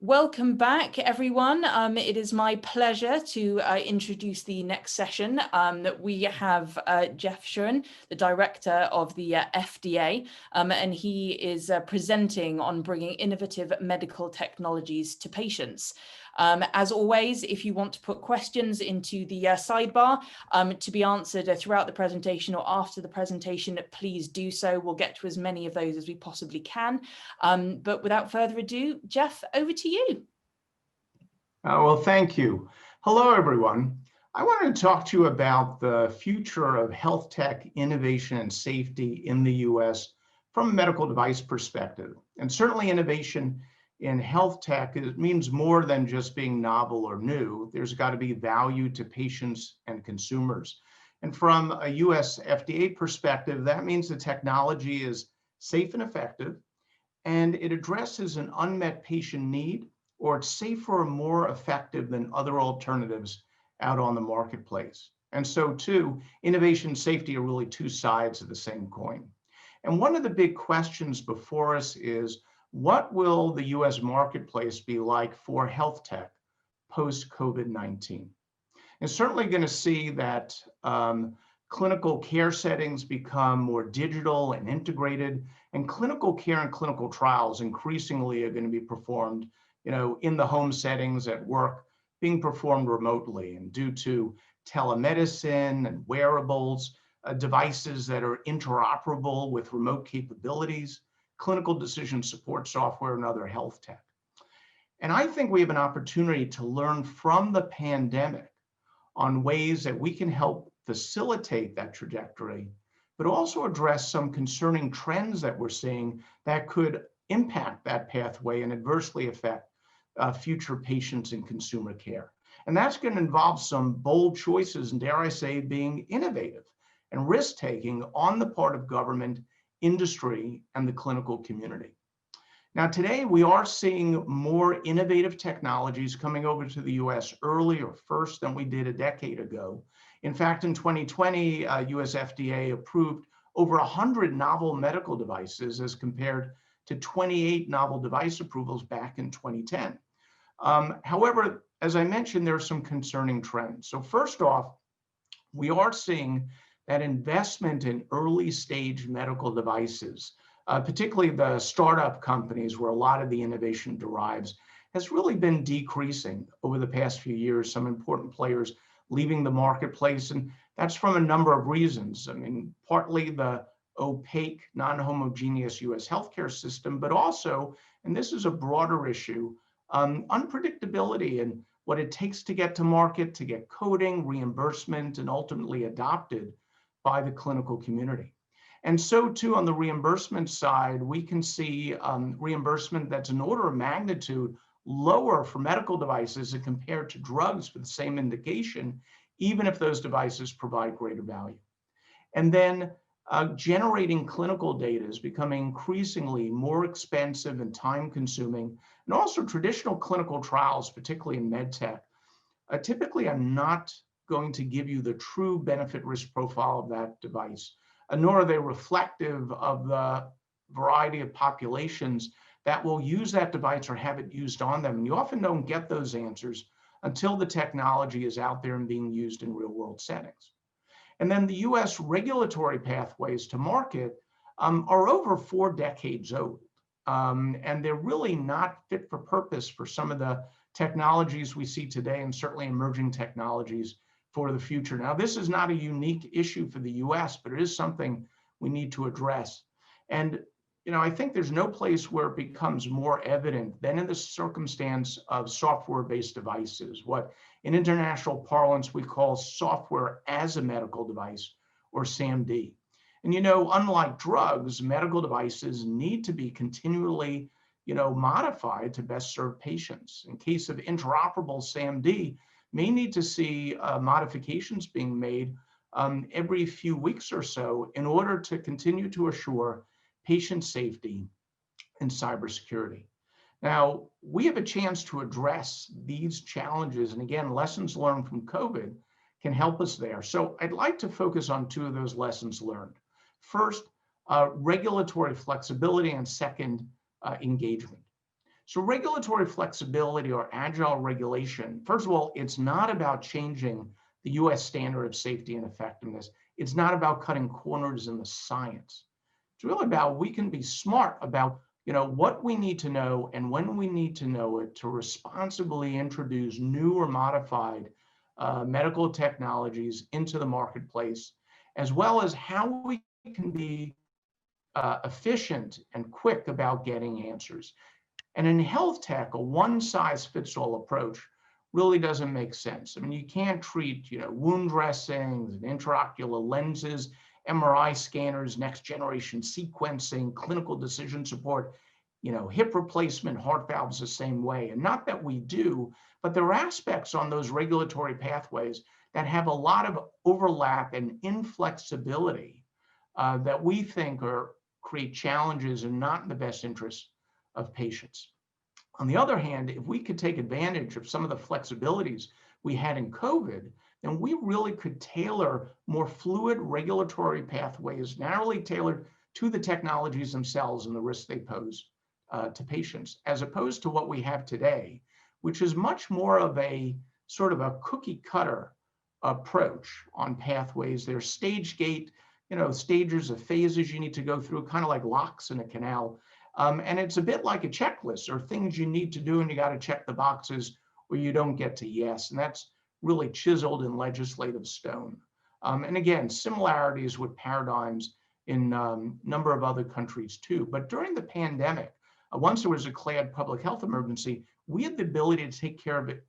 Welcome back, everyone. It is my pleasure to introduce the next session. That we have Jeff Shuren, the director of the FDA, and he is presenting on bringing innovative medical technologies to patients. As always, if you want to put questions into the sidebar to be answered throughout the presentation or after the presentation, please do so. We'll get to as many of those as we possibly can. But without further ado, Jeff, over to you. Well, thank you. Hello, everyone. I wanted to talk to you about the future of health tech innovation and safety in the US from a medical device perspective. And certainly innovation in health tech, it means more than just being novel or new. There's got to be value to patients and consumers. And from a US FDA perspective, that means the technology is safe and effective, and it addresses an unmet patient need, or it's safer or more effective than other alternatives out on the marketplace. And so too, innovation and safety are really two sides of the same coin. And one of the big questions before us is, what will the US marketplace be like for health tech post-COVID-19? And certainly going to see that clinical care settings become more digital and integrated, and clinical care and clinical trials increasingly are going to be performed, in the home settings at work, being performed remotely, and due to telemedicine and wearables, devices that are interoperable with remote capabilities, clinical decision support software, and other health tech. And I think we have an opportunity to learn from the pandemic on ways that we can help facilitate that trajectory, but also address some concerning trends that we're seeing that could impact that pathway and adversely affect future patients and consumer care. And that's going to involve some bold choices, and dare I say, being innovative and risk-taking on the part of government, industry, and the clinical community. Now, today, we are seeing more innovative technologies coming over to the US earlier, first than we did a decade ago. In fact, in 2020, US FDA approved over 100 novel medical devices as compared to 28 novel device approvals back in 2010. However, as I mentioned, there are some concerning trends. So first off, we are seeing that investment in early stage medical devices, particularly the startup companies where a lot of the innovation derives, has really been decreasing over the past few years. Some important players leaving the marketplace, and that's from a number of reasons. I mean, partly the opaque, non-homogeneous US healthcare system, but also, and this is a broader issue, unpredictability in what it takes to get to market, to get coding, reimbursement, and ultimately adopted by the clinical community. And so too, on the reimbursement side, we can see reimbursement that's an order of magnitude lower for medical devices as compared to drugs for the same indication, even if those devices provide greater value. And then generating clinical data is becoming increasingly more expensive and time-consuming, and also traditional clinical trials, particularly in med tech, typically are not going to give you the true benefit risk profile of that device, nor are they reflective of the variety of populations that will use that device or have it used on them. And you often don't get those answers until the technology is out there and being used in real world settings. And then the US regulatory pathways to market are over 4 decades old. And they're really not fit for purpose for some of the technologies we see today, and certainly emerging technologies for the future. Now, this is not a unique issue for the US, but it is something we need to address. And I think there's no place where it becomes more evident than in the circumstance of software-based devices, what in international parlance we call software as a medical device, or SaMD. And unlike drugs, medical devices need to be continually modified to best serve patients. In case of interoperable SaMD, may need to see modifications being made every few weeks or so in order to continue to assure patient safety and cybersecurity. Now, we have a chance to address these challenges, and again, lessons learned from COVID can help us there. So I'd like to focus on 2 of those lessons learned. First, regulatory flexibility, and second, engagement. So regulatory flexibility or agile regulation, first of all, it's not about changing the US standard of safety and effectiveness. It's not about cutting corners in the science. It's really about we can be smart about what we need to know and when we need to know it to responsibly introduce new or modified medical technologies into the marketplace, as well as how we can be efficient and quick about getting answers. And in health tech, a one-size-fits-all approach really doesn't make sense. I mean, you can't treat, wound dressings and intraocular lenses, MRI scanners, next-generation sequencing, clinical decision support, hip replacement, heart valves the same way. And not that we do, but there are aspects on those regulatory pathways that have a lot of overlap and inflexibility that we think create challenges and not in the best interest of patients. On the other hand, if we could take advantage of some of the flexibilities we had in COVID, then we really could tailor more fluid regulatory pathways, narrowly tailored to the technologies themselves and the risks they pose to patients, as opposed to what we have today, which is much more of a sort of a cookie cutter approach on pathways. There's stage gate, stages of phases you need to go through, kind of like locks in a canal. And it's a bit like a checklist or things you need to do and you got to check the boxes or you don't get to yes. And that's really chiseled in legislative stone. And again, similarities with paradigms in a number of other countries too. But during the pandemic, once there was a declared public health emergency, we had the ability to take care of it,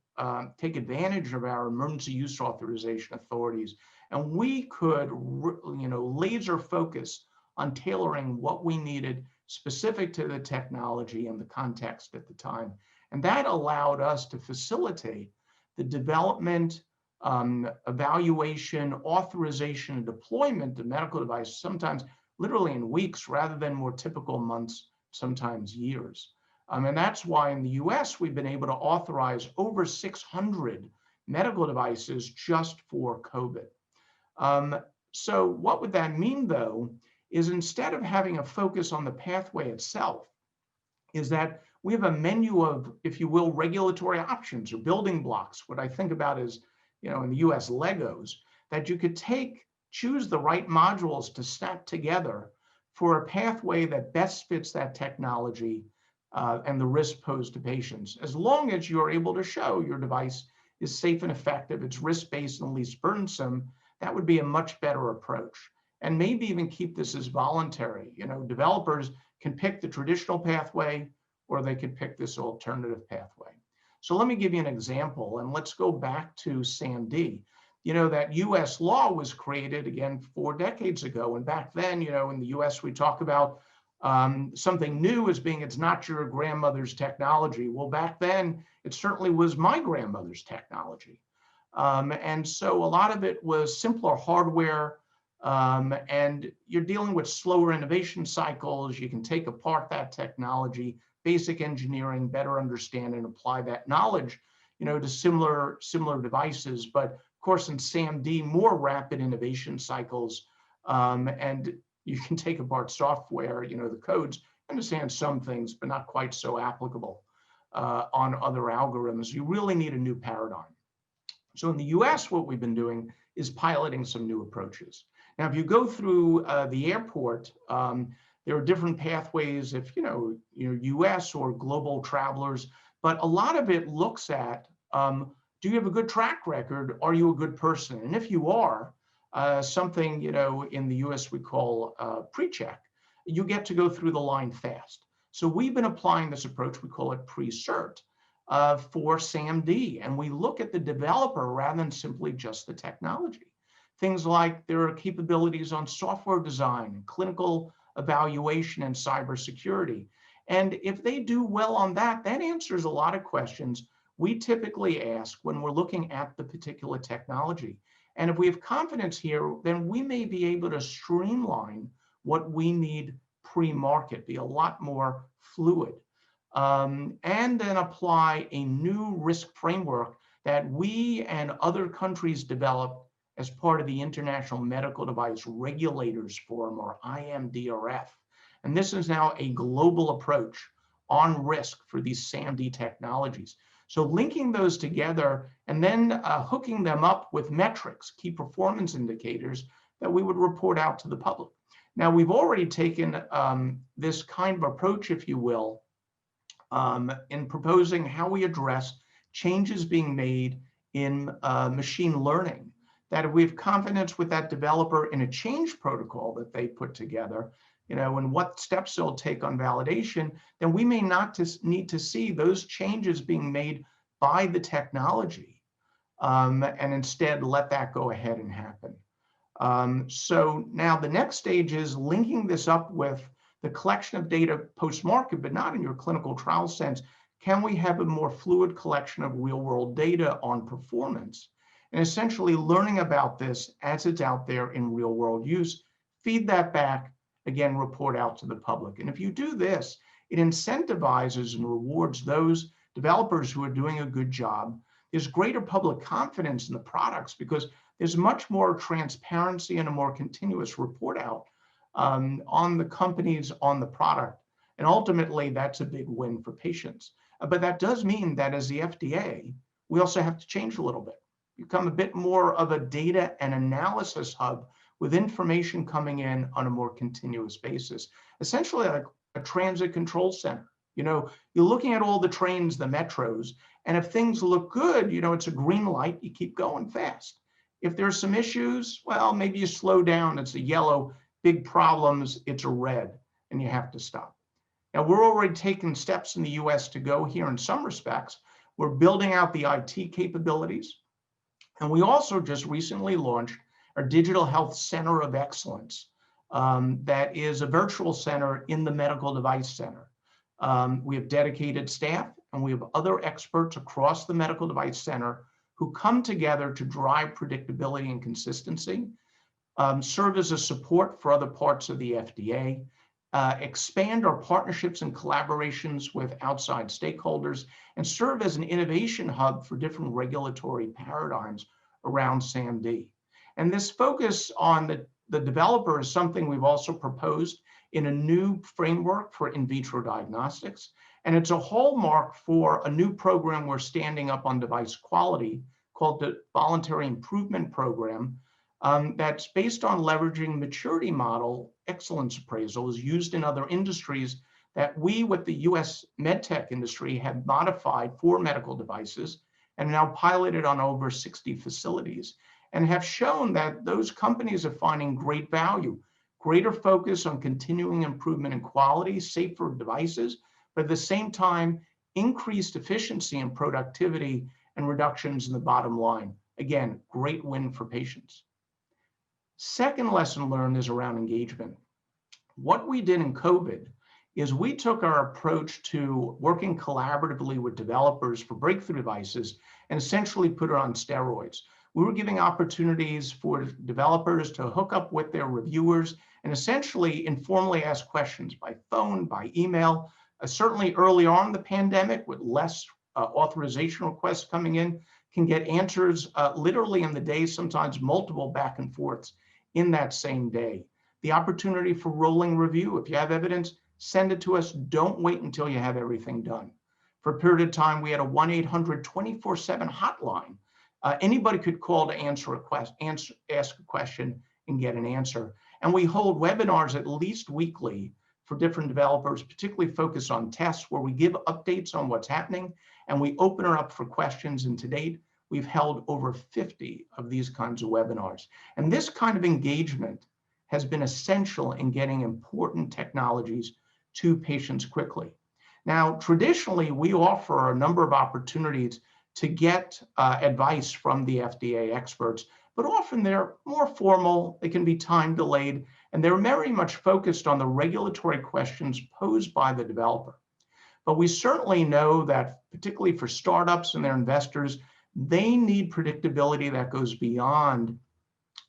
take advantage of our emergency use authorization authorities. And we could, laser focus on tailoring what we needed specific to the technology and the context at the time. And that allowed us to facilitate the development, evaluation, authorization, and deployment of medical devices, sometimes literally in weeks rather than more typical months, sometimes years. And that's why in the US, we've been able to authorize over 600 medical devices just for COVID. So what would that mean, though, is instead of having a focus on the pathway itself, is that we have a menu of, if you will, regulatory options or building blocks, what I think about is, in the US, Legos, that you could choose the right modules to snap together for a pathway that best fits that technology and the risk posed to patients, as long as you're able to show your device is safe and effective, it's risk-based and least burdensome. That would be a much better approach. And maybe even keep this as voluntary. Developers can pick the traditional pathway or they could pick this alternative pathway. So let me give you an example, and let's go back to SAMD. That US law was created, again, 4 decades ago. And back then, in the US, we talk about something new as being it's not your grandmother's technology. Well, back then, it certainly was my grandmother's technology. And so a lot of it was simpler hardware, and you're dealing with slower innovation cycles. You can take apart that technology, basic engineering, better understand and apply that knowledge, to similar devices. But of course, in SAMD, more rapid innovation cycles, and you can take apart software, the codes, understand some things, but not quite so applicable on other algorithms. You really need a new paradigm. So in the US, what we've been doing is piloting some new approaches. Now, if you go through the airport, there are different pathways if, US or global travelers, but a lot of it looks at, do you have a good track record? Are you a good person? And if you are, something, in the US we call pre-check, you get to go through the line fast. So we've been applying this approach, we call it pre-cert, for SAMD, and we look at the developer rather than simply just the technology. Things like there are capabilities on software design, clinical evaluation, and cybersecurity. And if they do well on that, that answers a lot of questions we typically ask when we're looking at the particular technology. And if we have confidence here, then we may be able to streamline what we need pre-market, be a lot more fluid. And then apply a new risk framework that we and other countries develop as part of the International Medical Device Regulators Forum, or IMDRF. And this is now a global approach on risk for these SAMD technologies. So linking those together and then hooking them up with metrics, key performance indicators that we would report out to the public. Now, we've already taken this kind of approach, if you will, in proposing how we address changes being made in machine learning, that if we have confidence with that developer in a change protocol that they put together, and what steps they'll take on validation, then we may not need to see those changes being made by the technology, and instead let that go ahead and happen. So now the next stage is linking this up with the collection of data post-market, but not in your clinical trial sense. Can we have a more fluid collection of real-world data on performance? And essentially learning about this as it's out there in real-world use, feed that back, again, report out to the public. And if you do this, it incentivizes and rewards those developers who are doing a good job. There's greater public confidence in the products because there's much more transparency and a more continuous report out on the companies, on the product. And ultimately, that's a big win for patients. But that does mean that as the FDA, we also have to change a little bit, become a bit more of a data and analysis hub with information coming in on a more continuous basis, essentially like a transit control center. You're looking at all the trains, the metros, and if things look good, it's a green light, you keep going fast. If there's some issues, well, maybe you slow down, it's a yellow, big problems, it's a red, and you have to stop. Now, we're already taking steps in the US to go here in some respects. We're building out the IT capabilities, and we also just recently launched our Digital Health Center of Excellence. That is a virtual center in the Medical Device Center. We have dedicated staff, and we have other experts across the Medical Device Center who come together to drive predictability and consistency, serve as a support for other parts of the FDA, expand our partnerships and collaborations with outside stakeholders, and serve as an innovation hub for different regulatory paradigms around SAMD. And this focus on the developer is something we've also proposed in a new framework for in vitro diagnostics. And it's a hallmark for a new program we're standing up on device quality called the Voluntary Improvement Program, that's based on leveraging maturity model excellence appraisals used in other industries that we, with the US medtech industry, have modified for medical devices and now piloted on over 60 facilities, and have shown that those companies are finding great value, greater focus on continuing improvement in quality, safer devices, but at the same time, increased efficiency and productivity and reductions in the bottom line. Again, great win for patients. Second lesson learned is around engagement. What we did in COVID is we took our approach to working collaboratively with developers for breakthrough devices and essentially put it on steroids. We were giving opportunities for developers to hook up with their reviewers and essentially informally ask questions by phone, by email. Certainly early on in the pandemic, with less authorization requests coming in, can get answers literally in the day, sometimes multiple back and forths in that same day. The opportunity for rolling review. If you have evidence, send it to us. Don't wait until you have everything done. For a period of time, we had a 1-800 24/7 hotline. Anybody could call to ask a question and get an answer. And we hold webinars at least weekly for different developers, particularly focused on tests, where we give updates on what's happening, and we open her up for questions. And to date, we've held over 50 of these kinds of webinars. And this kind of engagement has been essential in getting important technologies to patients quickly. Now, traditionally, we offer a number of opportunities to get advice from the FDA experts, but often they're more formal, they can be time delayed, and they're very much focused on the regulatory questions posed by the developer. But we certainly know that, particularly for startups and their investors, they need predictability that goes beyond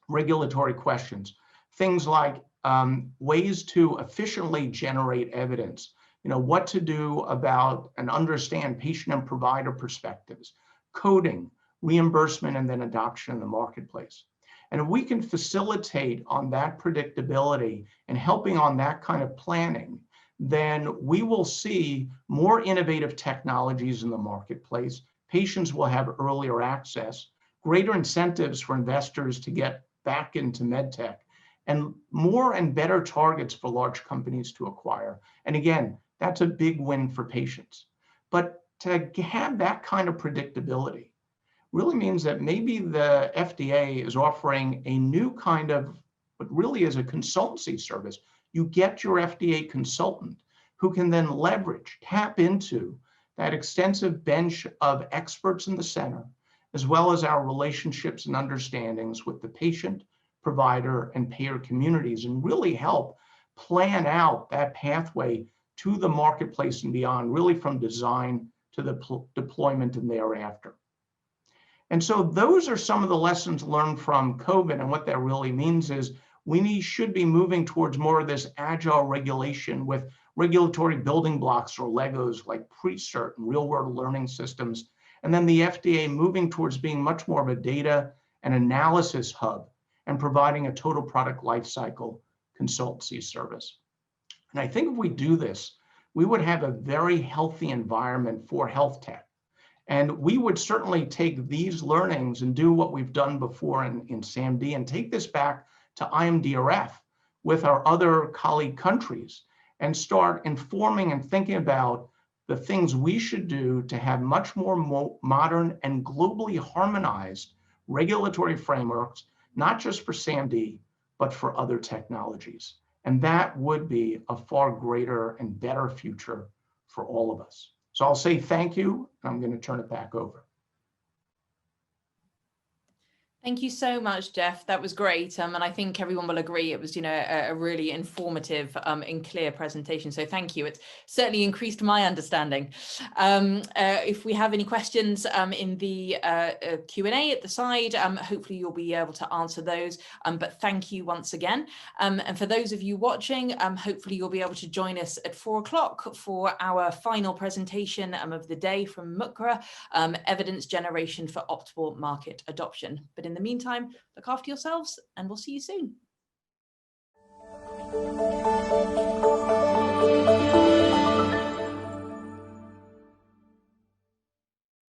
regulatory questions. Things like ways to efficiently generate evidence, what to do about and understand patient and provider perspectives, coding, reimbursement, and then adoption in the marketplace. And if we can facilitate on that predictability and helping on that kind of planning, then we will see more innovative technologies in the marketplace. Patients will have earlier access, greater incentives for investors to get back into medtech, and more and better targets for large companies to acquire. And again, that's a big win for patients. But to have that kind of predictability really means that maybe the FDA is offering a new kind of, what really is a consultancy service. You get your FDA consultant who can then leverage, tap into that extensive bench of experts in the center, as well as our relationships and understandings with the patient, provider, and payer communities, and really help plan out that pathway to the marketplace and beyond, really from design to the deployment and thereafter. And so those are some of the lessons learned from COVID, and what that really means is should be moving towards more of this agile regulation with regulatory building blocks or Legos like pre-cert and real-world learning systems, and then the FDA moving towards being much more of a data and analysis hub and providing a total product lifecycle consultancy service. And I think if we do this, we would have a very healthy environment for health tech. And we would certainly take these learnings and do what we've done before in SAMD and take this back to IMDRF with our other colleague countries and start informing and thinking about the things we should do to have much more modern and globally harmonized regulatory frameworks, not just for SAMD, but for other technologies. And that would be a far greater and better future for all of us. So I'll say thank you, and I'm going to turn it back over. Thank you so much, Jeff. That was great. And I think everyone will agree it was, a really informative and clear presentation. So thank you. It's certainly increased my understanding. If we have any questions in the Q&A at the side, hopefully you'll be able to answer those. But thank you once again. And for those of you watching, hopefully you'll be able to join us at 4 o'clock for our final presentation of the day from MUCRA, Evidence Generation for Optimal Market Adoption. But in the meantime, look after yourselves and we'll see you soon.